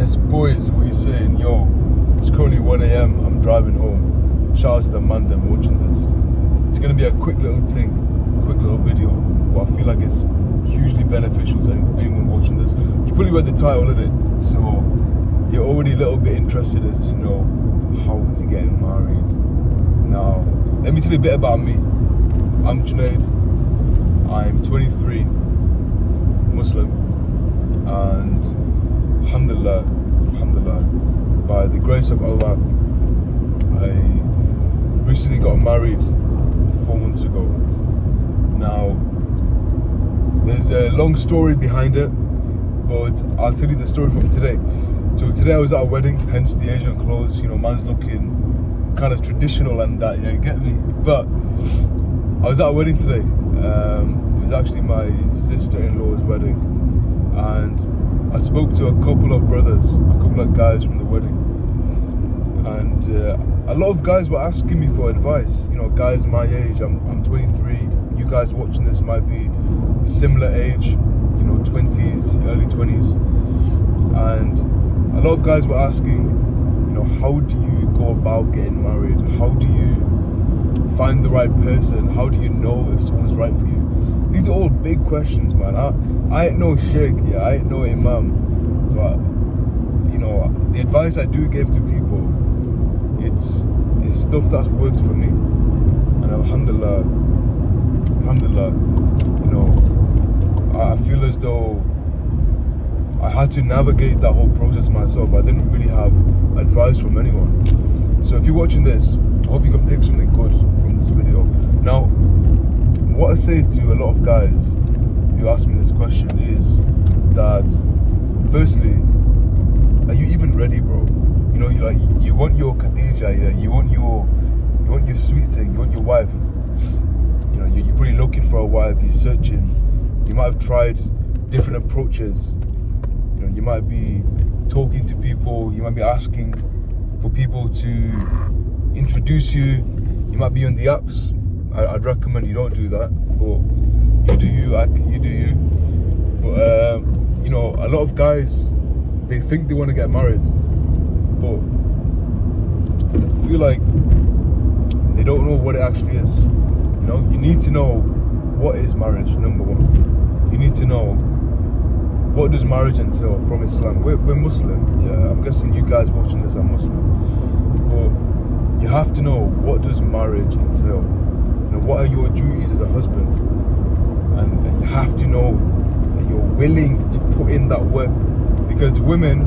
Yes, boys, what are you saying? Yo, it's currently 1 a.m. I'm driving home. Shout out to the man them watching this. It's going to be a quick little thing, quick little video, but I feel like it's hugely beneficial to anyone watching this. You probably read the title, innit? So you're already a little bit interested as to know how to get married. Now, let me tell you a bit about me. I'm Junaid. I'm 23, Muslim, and alhamdulillah, by the grace of Allah, I recently got married 4 months ago. Now, there's a long story behind it, but I'll tell you the story from today. So today I was at a wedding, hence the Asian clothes. You know, man's looking kind of traditional and that, yeah, you get me? But I was at a wedding today. It was actually my sister-in-law's wedding, and I spoke to a couple of brothers, a couple of guys from the wedding, and a lot of guys were asking me for advice. You know, guys my age. I'm 23. You guys watching this might be similar age, you know, 20s, early 20s, and a lot of guys were asking, you know, how do you go about getting married? How do you find the right person? How do you know if someone's right for you? These are all big questions, man. I ain't no sheikh, yeah, I ain't no imam. So, you know, the advice I do give to people, it's stuff that's worked for me. And alhamdulillah, you know, I feel as though I had to navigate that whole process myself. I didn't really have advice from anyone. So if you're watching this, I hope you can pick something good from this video. Now, what I say to a lot of guys who ask me this question is that, firstly, are you even ready, bro? You know, you want your Khadija, yeah? You want your sweet thing, you want your wife. You know, you're probably looking for a wife, you're searching. You might have tried different approaches. You know, you might be talking to people, you might be asking for people to introduce you. You might be on the apps. I'd recommend you don't do that, but you do you, akhi, you do you. But you know, a lot of guys, they think they want to get married, but I feel like they don't know what it actually is. You know, you need to know what is marriage, number one. You need to know what does marriage entail from Islam. We're Muslim, yeah. I'm guessing you guys watching this are Muslim, but you have to know, what does marriage entail? You know, what are your duties as a husband? And you have to know that you're willing to put in that work, because women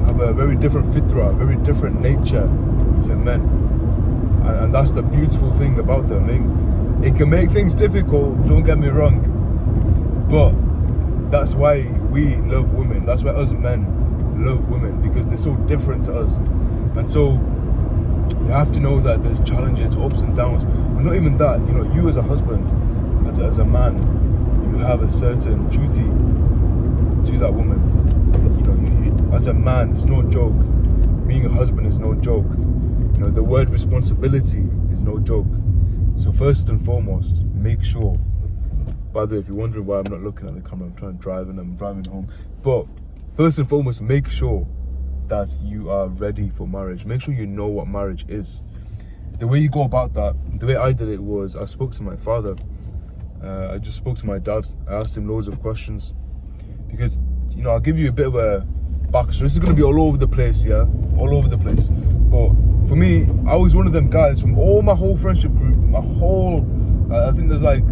have a very different fitra, a very different nature to men, and that's the beautiful thing about them. It can make things difficult, don't get me wrong, but that's why we love women. That's why us men love women, because they're so different to us. And so you have to know that there's challenges, ups and downs. But not even that, you know, you as a husband, as a man, you have a certain duty to that woman. You know, you, as a man, it's no joke. Being a husband is no joke. You know, the word responsibility is no joke. So first and foremost, make sure. By the way, if you're wondering why I'm not looking at the camera, I'm trying to drive and I'm driving home. But first and foremost, make sure that you are ready for marriage. Make sure you know what marriage is. The way you go about that, the way I did it was, I spoke to my father. I just spoke to my dad. I asked him loads of questions. Because, you know, I'll give you a bit of a backstory. This is going to be all over the place, yeah? All over the place. But for me, I was one of them guys from my whole friendship group, I think there's like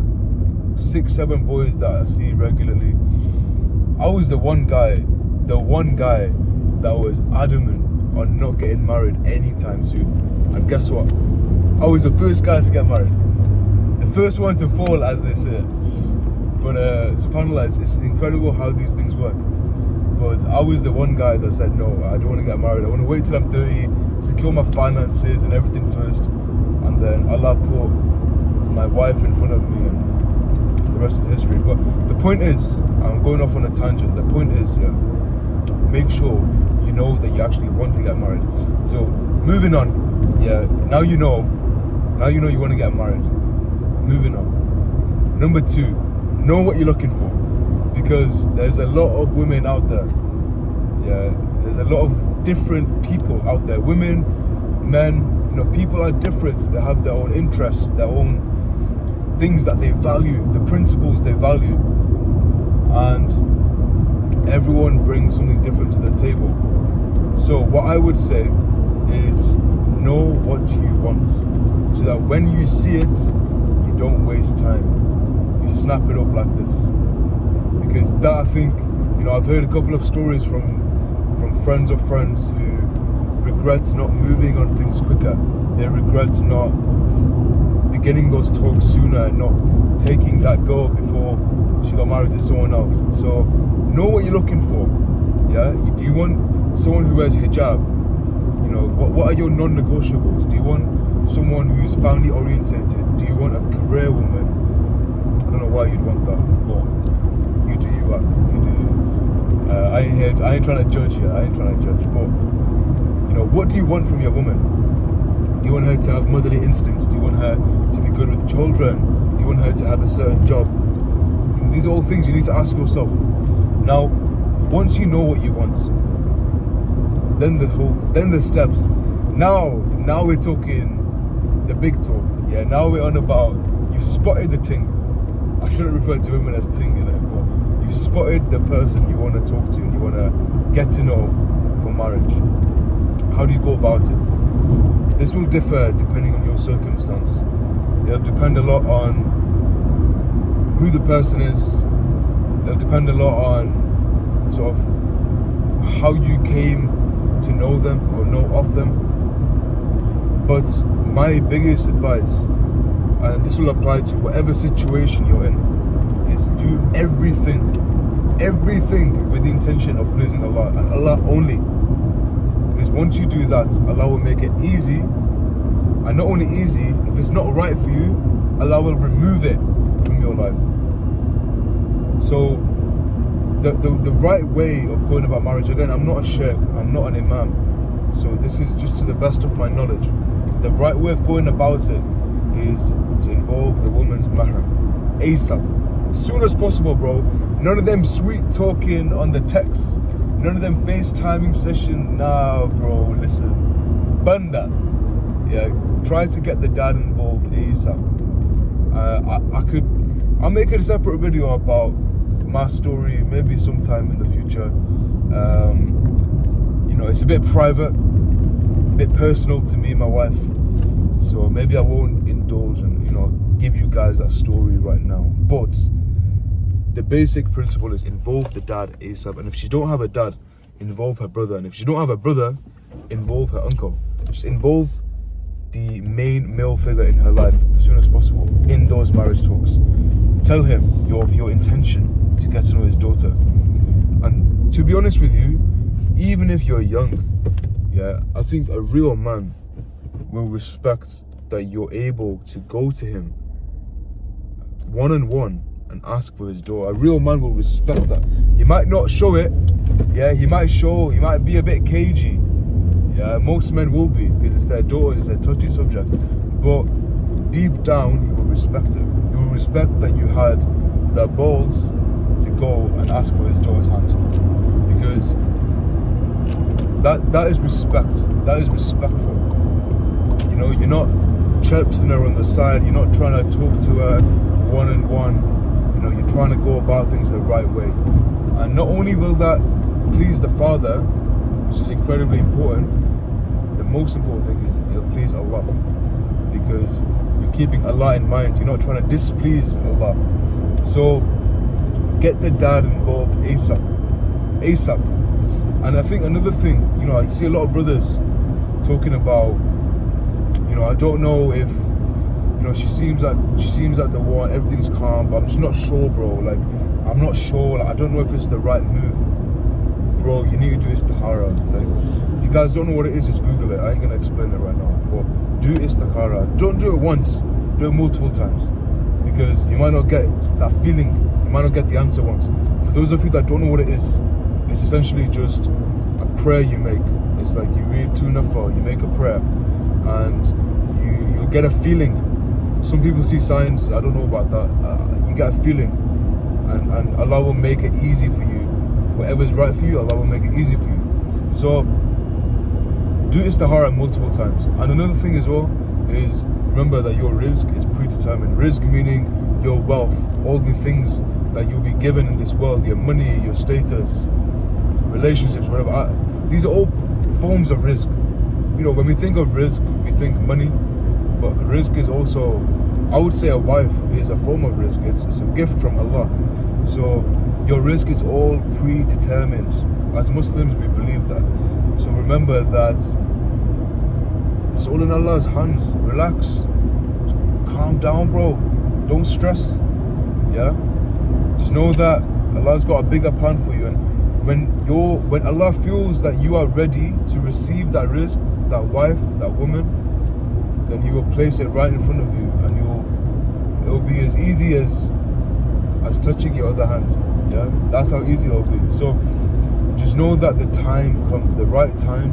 6-7 boys that I see regularly. I was the one guy that was adamant on not getting married anytime soon. And guess what? I was the first guy to get married. The first one to fall, as they say. But subhanAllah, it's incredible how these things work. But I was the one guy that said, no, I don't want to get married. I want to wait till I'm 30, secure my finances and everything first. And then Allah put my wife in front of me, and the rest is history. But the point is, I'm going off on a tangent. The point is, yeah, make sure you know that you actually want to get married. So moving on, yeah, now you know you want to get married. Moving on. Number 2, know what you're looking for, because there's a lot of women out there, Yeah, there's a lot of different people out there. Women, men, people are different. They have their own interests, their own things that they value, the principles they value. And everyone brings something different to the table. So what I would say is know what you want, so that when you see it, you don't waste time. You snap it up like this. Because that, I think, I've heard a couple of stories from friends of friends who regret not moving on things quicker. They regret not beginning those talks sooner and not taking that girl before she got married to someone else. So know what you're looking for. Yeah, do you want someone who wears hijab? What are your non-negotiables? Do you want someone who's family orientated? Do you want a career woman? I don't know why you'd want that, but you do you, Ak. You do you. I ain't trying to judge you. But what do you want from your woman? Do you want her to have motherly instincts? Do you want her to be good with children? Do you want her to have a certain job? These are all things you need to ask yourself. Now, once you know what you want, then the steps. Now we're talking the big talk. Yeah, now we're on about, you've spotted the ting. I shouldn't refer to women as ting, but you've spotted the person you want to talk to and you want to get to know for marriage. How do you go about it? This will differ depending on your circumstance. It'll depend a lot on who the person is. It'll depend a lot on sort of how you came to know them or know of them. But my biggest advice, and this will apply to whatever situation you're in, is do everything with the intention of pleasing Allah and Allah only. Because once you do that, Allah will make it easy. And not only easy, if it's not right for you, Allah will remove it from your life. So the right way of going about marriage, again, I'm not a sheikh, I'm not an imam, so this is just to the best of my knowledge. The right way of going about it is to involve the woman's mahram ASAP, as soon as possible, bro. None of them sweet talking on the text, none of them FaceTiming sessions. Nah, bro, listen, burn that. Yeah, try to get the dad involved ASAP. I'll make a separate video about my story maybe sometime in the future. It's a bit private, a bit personal to me and my wife, so maybe I won't indulge and give you guys that story right now. But the basic principle is involve the dad ASAP, and if she don't have a dad, involve her brother, and if she don't have a brother, involve her uncle. Just involve the main male figure in her life as soon as possible in those marriage talks. Tell him of your intention to get to know his daughter. And to be honest with you, even if you're young, I think a real man will respect that you're able to go to him one-on-one and ask for his daughter. A real man will respect that. He might not show it, he might be a bit cagey. Most men will be, because it's their daughters, it's a touchy subject. But deep down, he will respect it. He will respect that you had the balls to go and ask for his daughter's hand, because that is respect. That is respectful. You're not chirping her on the side. You're not trying to talk to her one-on-one. You're trying to go about things the right way. And not only will that please the father, which is incredibly important, the most important thing is it'll please Allah, because you're keeping Allah in mind. You're not trying to displease Allah. So get the dad involved ASAP. And I think another thing, I see a lot of brothers talking about, I don't know if, she seems like the one, everything's calm, but I'm just not sure, bro. Like, I'm not sure. Like, I don't know if it's the right move. Bro, you need to do istikhara. Like, if you guys don't know what it is, just Google it. I ain't gonna explain it right now. But do istikhara. Don't do it once. Do it multiple times, because you might not get that feeling. You might not get the answer once. For those of you that don't know what it is, it's essentially just a prayer you make. It's like you read 2 nafar, you make a prayer, and you'll get a feeling. Some people see signs. I don't know about that. You get a feeling, and Allah will make it easy for you whatever's right for you, Allah will make it easy for you. So do istihara multiple times. And another thing as well is, remember that your rizq is predetermined. Rizq meaning your wealth, all the things that you'll be given in this world, your money, your status, relationships, whatever. These are all forms of rizq. You know, when we think of rizq, we think money, but rizq is also, I would say a wife is a form of rizq. It's a gift from Allah. So your rizq is all predetermined. As Muslims, we believe that. So remember that it's all in Allah's hands. Relax. Calm down, bro. Don't stress. Yeah? Just know that Allah's got a bigger plan for you. And when Allah feels that you are ready to receive that rizq, that wife, that woman, then He will place it right in front of you, and it'll be as easy as touching your other hand. Yeah? That's how easy it'll be. So just know that the time comes, the right time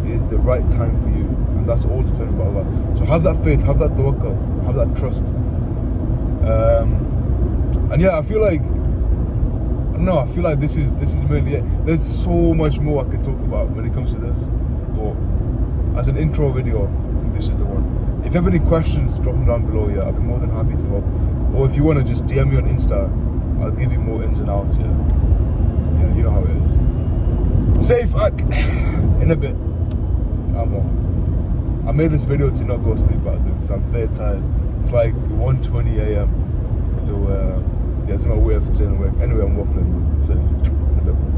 is the right time for you, and that's all determined by Allah. So have that faith, have that tawakkul, have that trust. And yeah, I feel like this is mainly it. There's so much more I could talk about when it comes to this, but as an intro video, I think this is the one. If you have any questions, drop them down below. Yeah, I'll be more than happy to help. Or if you want to just DM me on Insta, I'll give you more ins and outs. Yeah, you know how it is. Safe in a bit. I'm off. I made this video to not go to sleep out there because I'm very tired. It's like 1:20 a.m. So yeah, it's my way of saying work. Anyway, I'm waffling. Safe in a bit.